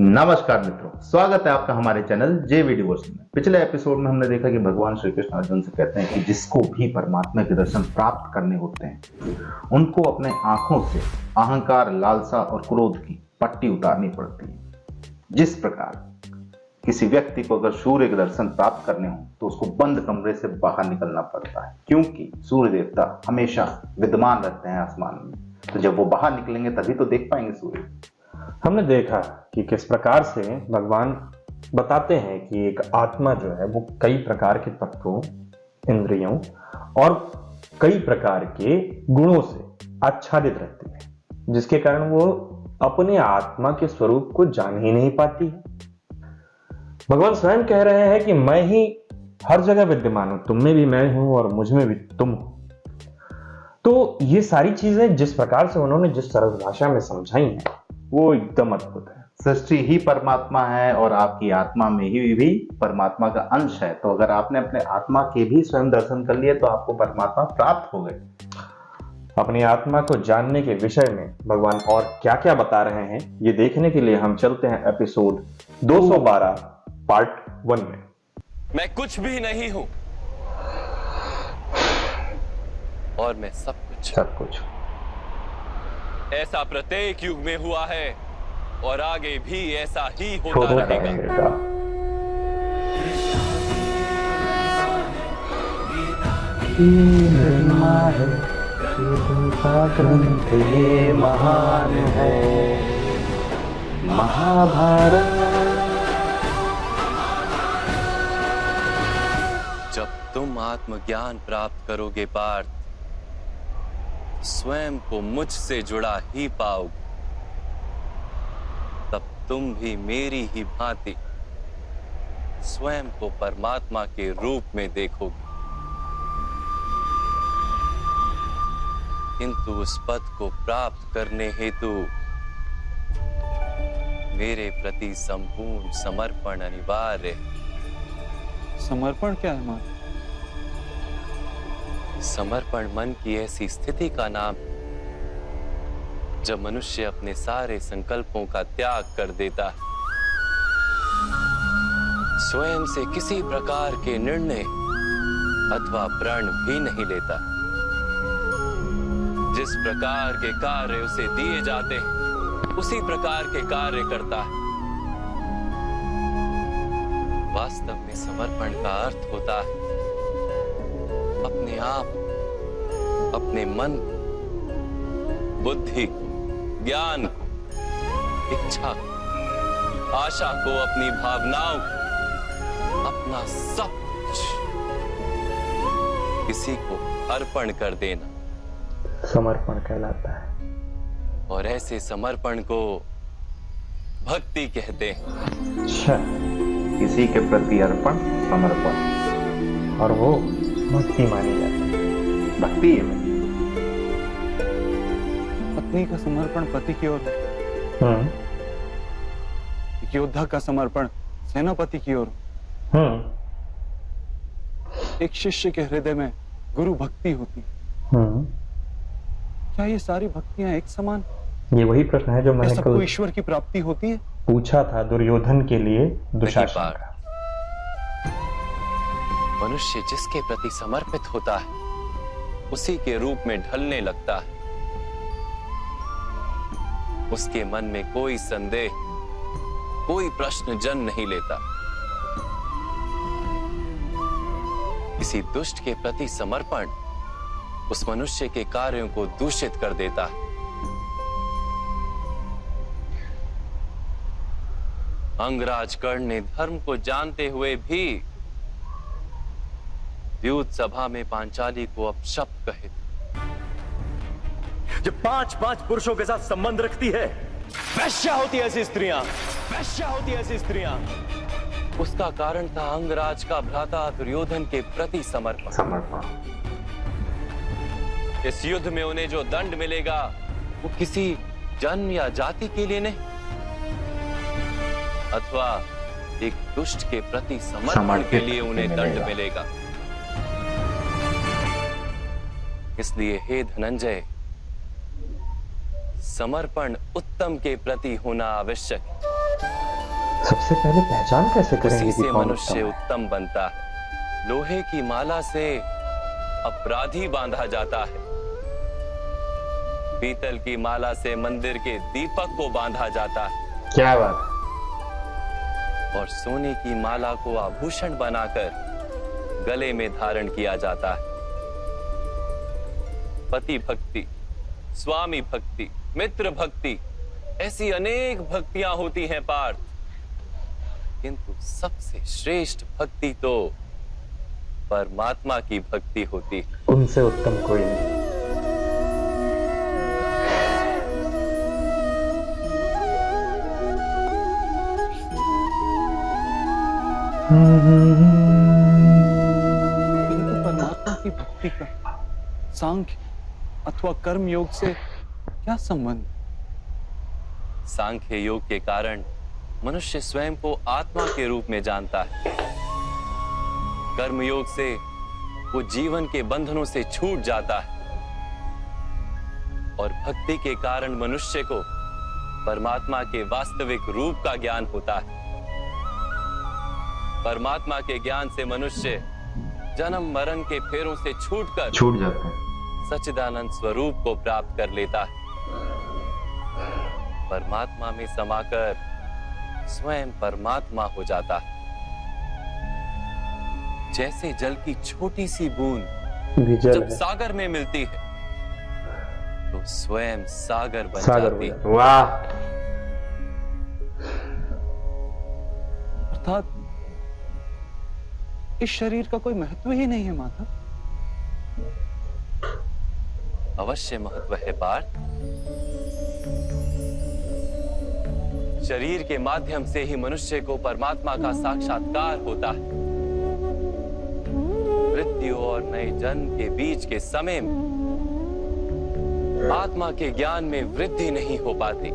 नमस्कार मित्रों, स्वागत है आपका हमारे चैनल जेवी डिवोर्स में। पिछले एपिसोड में हमने देखा कि भगवान श्री कृष्ण अर्जुन से कहते हैं कि जिसको भी परमात्मा के दर्शन प्राप्त करने होते हैं उनको अपने आंखों से अहंकार, लालसा और क्रोध की पट्टी उतारनी पड़ती है। जिस प्रकार किसी व्यक्ति को अगर सूर्य के दर्शन प्राप्त करने हो तो उसको बंद कमरे से बाहर निकलना पड़ता है, क्योंकि सूर्य देवता हमेशा विद्यमान रहते हैं आसमान में। तो जब वो बाहर निकलेंगे तभी तो देख पाएंगे सूर्य। हमने देखा कि किस प्रकार से भगवान बताते हैं कि एक आत्मा जो है वो कई प्रकार के तत्वों, इंद्रियों और कई प्रकार के गुणों से आच्छादित रहती है, जिसके कारण वो अपने आत्मा के स्वरूप को जान ही नहीं पाती है। भगवान स्वयं कह रहे हैं कि मैं ही हर जगह विद्यमान हूं, तुम में भी मैं हूं और मुझ में भी तुम हो। तो ये सारी चीजें जिस प्रकार से उन्होंने जिस सरल भाषा में समझाई हैं वो एकदम अद्भुत है। सृष्टि ही परमात्मा है और आपकी आत्मा में ही भी परमात्मा का अंश है। तो अगर आपने अपने आत्मा के भी स्वयं दर्शन कर लिए तो आपको परमात्मा प्राप्त हो गए। अपनी आत्मा को जानने के विषय में भगवान और क्या क्या बता रहे हैं ये देखने के लिए हम चलते हैं एपिसोड 212 पार्ट 1 में। मैं कुछ भी नहीं हूं और मैं सब कुछ ऐसा प्रत्येक युग में हुआ है और आगे भी ऐसा ही होता रहेगा। ग्रंथ ये महान है महाभारत। जब तुम आत्मज्ञान प्राप्त करोगे पार्थ, स्वयं को मुझसे जुड़ा ही पाओगे। तब तुम भी मेरी ही भांति स्वयं को परमात्मा के रूप में देखोगे। किंतु उस पद को प्राप्त करने हेतु मेरे प्रति संपूर्ण समर्पण अनिवार्य है। समर्पण क्या है मां? समर्पण मन की ऐसी स्थिति का नाम है जब मनुष्य अपने सारे संकल्पों का त्याग कर देता है, स्वयं से किसी प्रकार के निर्णय अथवा प्रण भी नहीं लेता। जिस प्रकार के कार्य उसे दिए जाते हैं उसी प्रकार के कार्य करता है। वास्तव में समर्पण का अर्थ होता है अपने आप, अपने मन को, बुद्धि को, ज्ञान को, इच्छा को, आशा को, अपनी भावनाओं को, अपना सब कुछ किसी को अर्पण कर देना समर्पण कहलाता है। और ऐसे समर्पण को भक्ति कहते हैं। अच्छा, किसी के प्रति अर्पण समर्पण, और वो भक्ति मानी जाती है। भक्ति है। पत्नी का समर्पण पति की ओर, एक योद्धा का समर्पण सेनापति की ओर, एक शिष्य के हृदय में गुरु भक्ति होती। क्या ये सारी भक्तियां एक समान? ये वही प्रश्न है जो मैंने सबको ईश्वर की प्राप्ति होती है पूछा था दुर्योधन के लिए दुशासन का। मनुष्य जिसके प्रति समर्पित होता है उसी के रूप में ढलने लगता है। उसके मन में कोई संदेह, कोई प्रश्न जन्म नहीं लेता। किसी दुष्ट के प्रति समर्पण उस मनुष्य के कार्यों को दूषित कर देता है। अंगराज कर्ण ने धर्म को जानते हुए भी युद्ध सभा में पांचाली को अपशब्द कहे। जो 5-5 पुरुषों के साथ संबंध रखती है, वैश्या होती है ऐसी स्त्रियां, वैश्या होती है ऐसी स्त्रियां। उसका कारण था अंगराज का भ्राता दुर्योधन के प्रति समर्पण। इस युद्ध में उन्हें जो दंड मिलेगा वो किसी जन्म या जाति के लिए नहीं, अथवा एक दुष्ट के प्रति समर्पण के लिए उन्हें दंड मिलेगा। इसलिए हे धनंजय, समर्पण उत्तम के प्रति होना आवश्यक है। सबसे पहले पहचान कैसे करेंगे उसी कि से कौन मनुष्य उत्तम है? उत्तम बनता है। लोहे की माला से अपराधी बांधा जाता है, पीतल की माला से मंदिर के दीपक को बांधा जाता है, क्या बात। और सोने की माला को आभूषण बनाकर गले में धारण किया जाता है। पति भक्ति, स्वामी भक्ति, मित्र भक्ति, ऐसी अनेक भक्तियां होती हैं पार्थ, किंतु सबसे श्रेष्ठ भक्ति तो परमात्मा की भक्ति होती है। उनसे उत्तम कोई नहीं। किंतु परमात्मा की भक्ति का सांख्य अथवा कर्म योग से क्या संबंध? सांख्य योग के कारण मनुष्य स्वयं को आत्मा के रूप में जानता है। कर्म योग से वो जीवन के बंधनों से छूट जाता है, और भक्ति के कारण मनुष्य को परमात्मा के वास्तविक रूप का ज्ञान होता है। परमात्मा के ज्ञान से मनुष्य जन्म मरण के फेरों से छूट जाते हैं, सच्चिदानंद स्वरूप को प्राप्त कर लेता है। परमात्मा में समाकर स्वयं परमात्मा हो जाता है। जैसे जल की छोटी सी बूंद जब सागर में मिलती है तो स्वयं सागर बन जाती है। वाह। अर्थात इस शरीर का कोई महत्व ही नहीं है माधव। अवश्य महत्व है पार्थ। शरीर के माध्यम से ही मनुष्य को परमात्मा का साक्षात्कार होता है। मृत्यु और नए जन्म के बीच के समय में आत्मा के ज्ञान में वृद्धि नहीं हो पाती।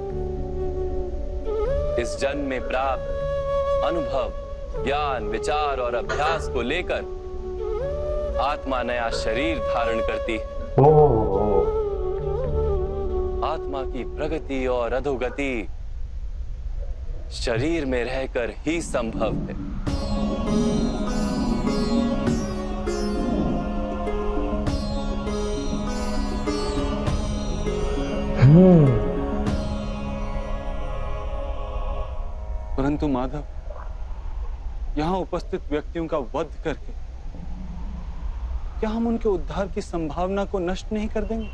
इस जन्म में प्राप्त अनुभव, ज्ञान, विचार और अभ्यास को लेकर आत्मा नया शरीर धारण करती है। आत्मा की प्रगति और अधोगति शरीर में रहकर ही संभव है। परंतु माधव, यहां उपस्थित व्यक्तियों का वध करके क्या हम उनके उद्धार की संभावना को नष्ट नहीं कर देंगे?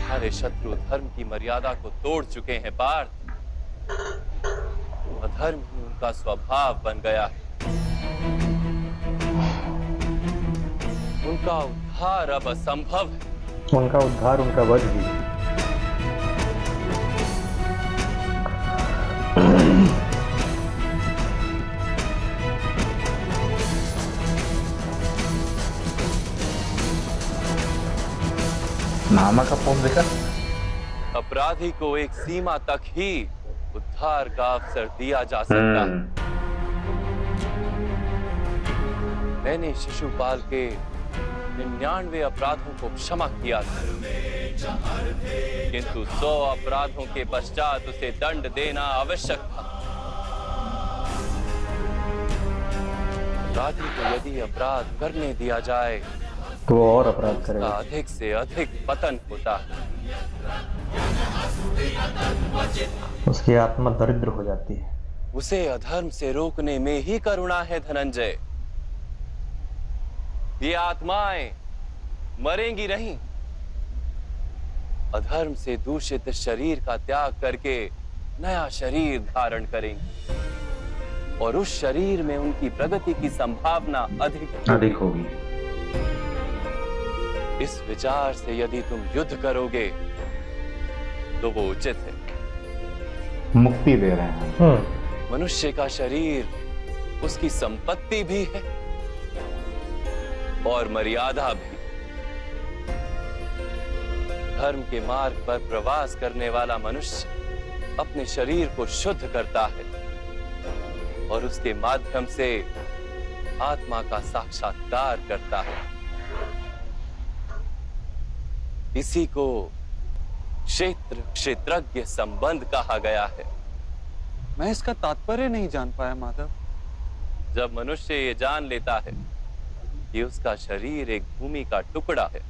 हमारे शत्रु धर्म की मर्यादा को तोड़ चुके हैं पार्थ। अधर्म ही उनका स्वभाव बन गया है। उनका उद्धार अब असंभव है। उनका उद्धार, उनका वध भी। नामा का फॉर्म देखा। अपराधी को एक सीमा तक ही उद्धार का अवसर दिया जा सकता है। मैंने शिशुपाल के 99 अपराधों को क्षमा किया था, किंतु 100 अपराधों के पश्चात उसे दंड देना आवश्यक था। अपराधी को यदि अपराध करने दिया जाए तो और अपराध करेगा, अधिक से अधिक पतन होता है। उसकी आत्मा दरिद्र हो जाती है। उसे अधर्म से रोकने में ही करुणा है धनंजय। ये आत्माएं मरेंगी नहीं। अधर्म से दूषित शरीर का त्याग करके नया शरीर धारण करेंगी, और उस शरीर में उनकी प्रगति की संभावना अधिक होगी। इस विचार से यदि तुम युद्ध करोगे तो वो उचित है। मुक्ति दे रहे हैं। मनुष्य का शरीर उसकी संपत्ति भी है और मर्यादा भी। धर्म के मार्ग पर प्रवास करने वाला मनुष्य अपने शरीर को शुद्ध करता है और उसके माध्यम से आत्मा का साक्षात्कार करता है। इसी को क्षेत्र क्षेत्रज्ञ संबंध कहा गया है। मैं इसका तात्पर्य नहीं जान पाया माधव। जब मनुष्य ये जान लेता है कि उसका शरीर एक भूमि का टुकड़ा है,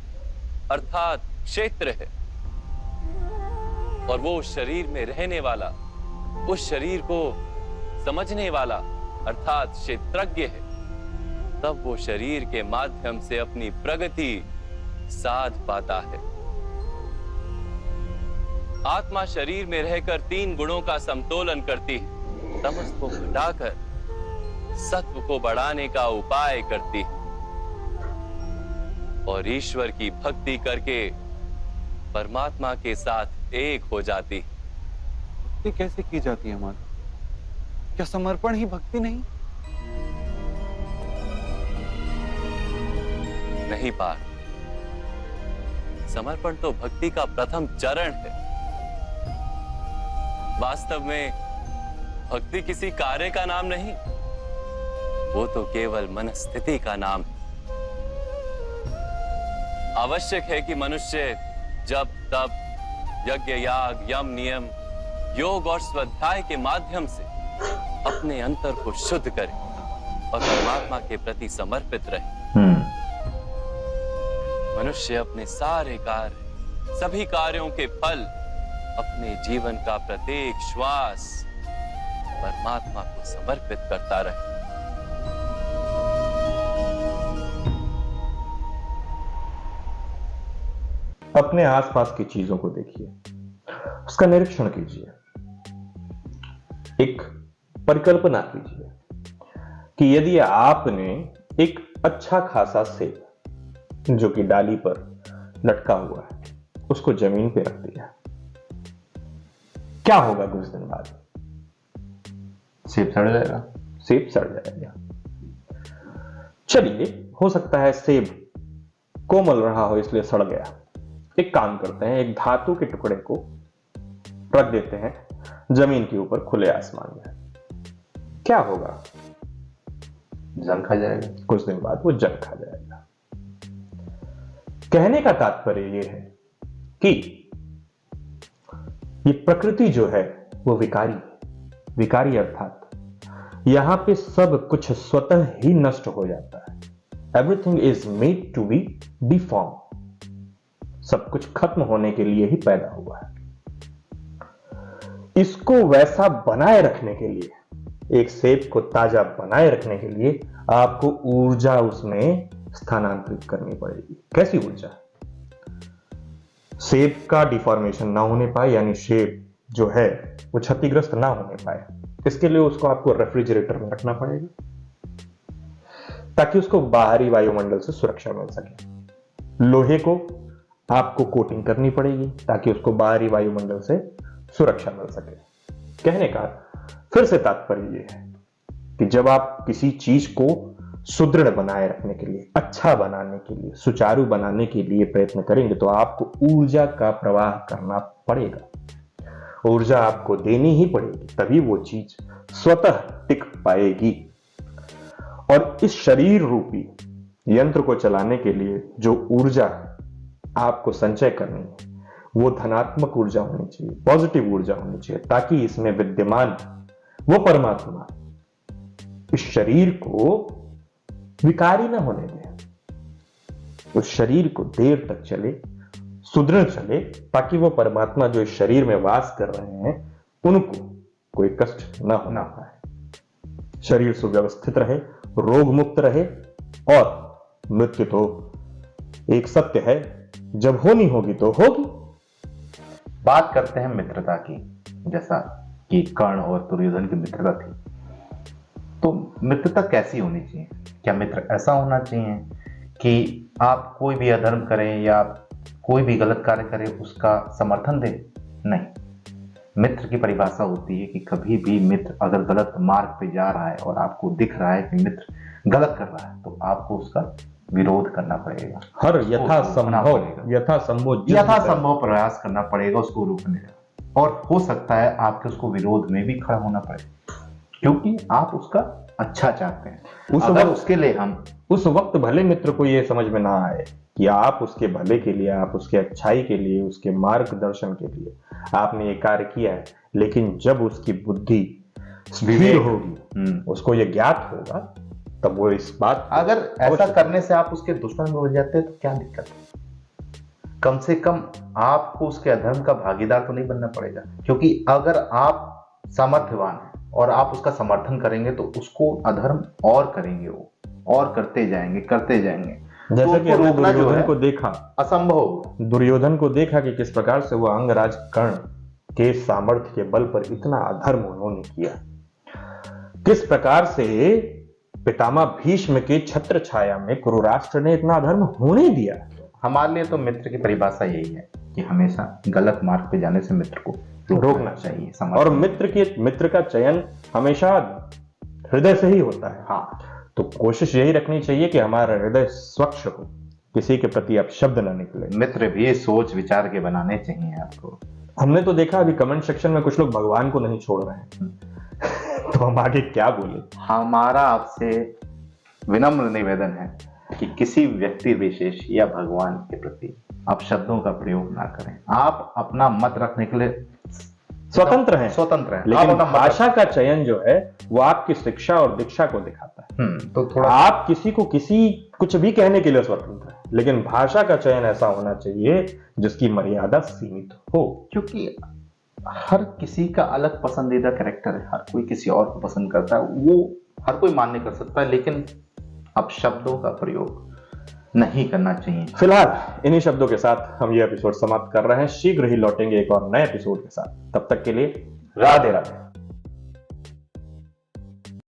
अर्थात क्षेत्र है, और वो उस शरीर में रहने वाला, उस शरीर को समझने वाला अर्थात क्षेत्रज्ञ है, तब वो शरीर के माध्यम से अपनी प्रगति साध पाता है। आत्मा शरीर में रहकर 3 गुणों का समतोलन करती है, तमस को घटाकर सत्व को बढ़ाने का उपाय करती है, और ईश्वर की भक्ति करके परमात्मा के साथ एक हो जाती है। भक्ति कैसे की जाती है माधव? क्या समर्पण ही भक्ति नहीं? नहीं पार, समर्पण तो भक्ति का प्रथम चरण है। वास्तव में भक्ति किसी कार्य का नाम नहीं, वो तो केवल मनस्थिति का नाम है। आवश्यक है कि मनुष्य जब तब यज्ञ याग यम नियम योग और स्वाध्याय के माध्यम से अपने अंतर को शुद्ध करे और परमात्मा के प्रति समर्पित रहे। मनुष्य अपने सारे कार्य, सभी कार्यों के फल, अपने जीवन का प्रत्येक श्वास परमात्मा को समर्पित करता रहे। अपने आसपास की चीजों को देखिए, उसका निरीक्षण कीजिए, एक परिकल्पना कीजिए कि यदि आपने एक अच्छा खासा सेब जो कि डाली पर लटका हुआ है, उसको जमीन पे रख दिया, क्या होगा कुछ दिन बाद? सेब सड़ जाएगा। सेब सड़ जाएगा। चलिए, हो सकता है सेब कोमल रहा हो इसलिए सड़ गया। एक काम करते हैं, एक धातु के टुकड़े को रख देते हैं जमीन के ऊपर खुले आसमान में, क्या होगा? जंग खा जाएगा। कुछ दिन बाद वो जंग खा जाएगा। कहने का तात्पर्य यह है कि ये प्रकृति जो है वो विकारी है। विकारी अर्थात यहां पे सब कुछ स्वतः ही नष्ट हो जाता है। Everything is made to be deform. सब कुछ खत्म होने के लिए ही पैदा हुआ है। इसको वैसा बनाए रखने के लिए, एक सेब को ताजा बनाए रखने के लिए आपको ऊर्जा उसमें स्थानांतरित करनी पड़ेगी। कैसी ऊर्जा? सेब का डिफॉर्मेशन ना होने पाए, यानी सेब जो है वो क्षतिग्रस्त ना होने पाए, इसके लिए उसको आपको रेफ्रिजरेटर में रखना पड़ेगा ताकि उसको बाहरी वायुमंडल से सुरक्षा मिल सके। लोहे को आपको कोटिंग करनी पड़ेगी ताकि उसको बाहरी वायुमंडल से सुरक्षा मिल सके। कहने का फिर से तात्पर्य यह है कि जब आप किसी चीज को सुदृढ़ बनाए रखने के लिए, अच्छा बनाने के लिए, सुचारू बनाने के लिए प्रयत्न करेंगे तो आपको ऊर्जा का प्रवाह करना पड़ेगा। ऊर्जा आपको देनी ही पड़ेगी, तभी वो चीज स्वतः टिक पाएगी। और इस शरीर रूपी यंत्र को चलाने के लिए जो ऊर्जा आपको संचय करनी है वो धनात्मक ऊर्जा होनी चाहिए, पॉजिटिव ऊर्जा होनी चाहिए, ताकि इसमें विद्यमान वो परमात्मा इस शरीर को विकारी ना होने दे। उस शरीर को देर तक चले, सुदृढ़ चले, ताकि वो परमात्मा जो इस शरीर में वास कर रहे हैं उनको कोई कष्ट ना होना पाए। शरीर सुव्यवस्थित रहे, रोग मुक्त रहे। और मृत्यु तो एक सत्य है, जब होनी होगी तो होगी। बात करते हैं मित्रता की। जैसा कि कर्ण और दुर्योधन की मित्रता थी, तो मित्रता कैसी होनी चाहिए? क्या मित्र ऐसा होना चाहिए कि आप कोई भी अधर्म करें या कोई भी गलत कार्य करें उसका समर्थन दें? नहीं। मित्र की परिभाषा होती है कि कभी भी मित्र अगर गलत मार्ग पे जा रहा है और आपको दिख रहा है कि मित्र गलत कर रहा है तो आपको उसका विरोध करना पड़ेगा। हर यथासंभव प्रयास करना पड़ेगा उसको रोकने का। और हो सकता है आपके उसको विरोध में भी खड़ा होना पड़े, क्योंकि आप उसका अच्छा चाहते हैं। अगर उसके लिए हम उस वक्त भले मित्र को यह समझ में ना आए कि आप उसके भले के लिए, आप उसके अच्छाई के लिए, उसके मार्गदर्शन के लिए आपने ये कार्य किया है, लेकिन जब उसकी बुद्धि स्थिर होगी, उसको ये ज्ञात होगा, तब वो इस बात अगर ऐसा करने से आप उसके दुश्मन में बन जाते हैं तो क्या दिक्कत है? कम से कम आपको उसके अधर्म का भागीदार तो नहीं बनना पड़ेगा, क्योंकि अगर आप सामर्थ्यवान हैं और आप उसका समर्थन करेंगे तो उसको अधर्म और करेंगे, वो और करते जाएंगे जैसा तो कि उसको हमने रोकना जो दुर्योधन है को देखा, असंभव होगा। दुर्योधन को देखा कि किस प्रकार से वो अंगराज कर्ण के सामर्थ्य के बल पर इतना अधर्म उन्होंने किया, किस प्रकार से पितामह भीष्म के छत्र छाया में कुरुराष्ट्र ने इतना अधर्म होने दिया। हमारे लिए तो मित्र की परिभाषा यही है कि हमेशा गलत मार्ग पे जाने से मित्र को रोकना चाहिए, और मित्र का चयन हमेशा हृदय से ही होता है। हाँ, तो कोशिश यही रखनी चाहिए कि हमारा हृदय स्वच्छ हो, किसी के प्रति अपशब्द ना निकले। मित्र भी सोच विचार के बनाने चाहिए आपको। हमने तो देखा अभी कमेंट सेक्शन में कुछ लोग भगवान को नहीं छोड़ रहे हैं तो हम आगे क्या बोले। हमारा आपसे विनम्र निवेदन है कि किसी व्यक्ति विशेष या भगवान के प्रति आप शब्दों का प्रयोग ना करें। आप अपना मत रखने के लिए स्वतंत्र हैं, लेकिन भाषा का चयन जो है वो आपकी शिक्षा और दीक्षा को दिखाता है। तो थोड़ा आप किसी को कुछ भी कहने के लिए स्वतंत्र है, लेकिन भाषा का चयन ऐसा होना चाहिए जिसकी मर्यादा सीमित हो, क्योंकि हर किसी का अलग पसंदीदा कैरेक्टर है, हर कोई किसी और को पसंद करता है, वो हर कोई मान्य कर सकता है, लेकिन अब शब्दों का प्रयोग नहीं करना चाहिए। फिलहाल इन्हीं शब्दों के साथ हम ये एपिसोड समाप्त कर रहे हैं। शीघ्र ही लौटेंगे एक और नए एपिसोड के साथ। तब तक के लिए राधे राधे।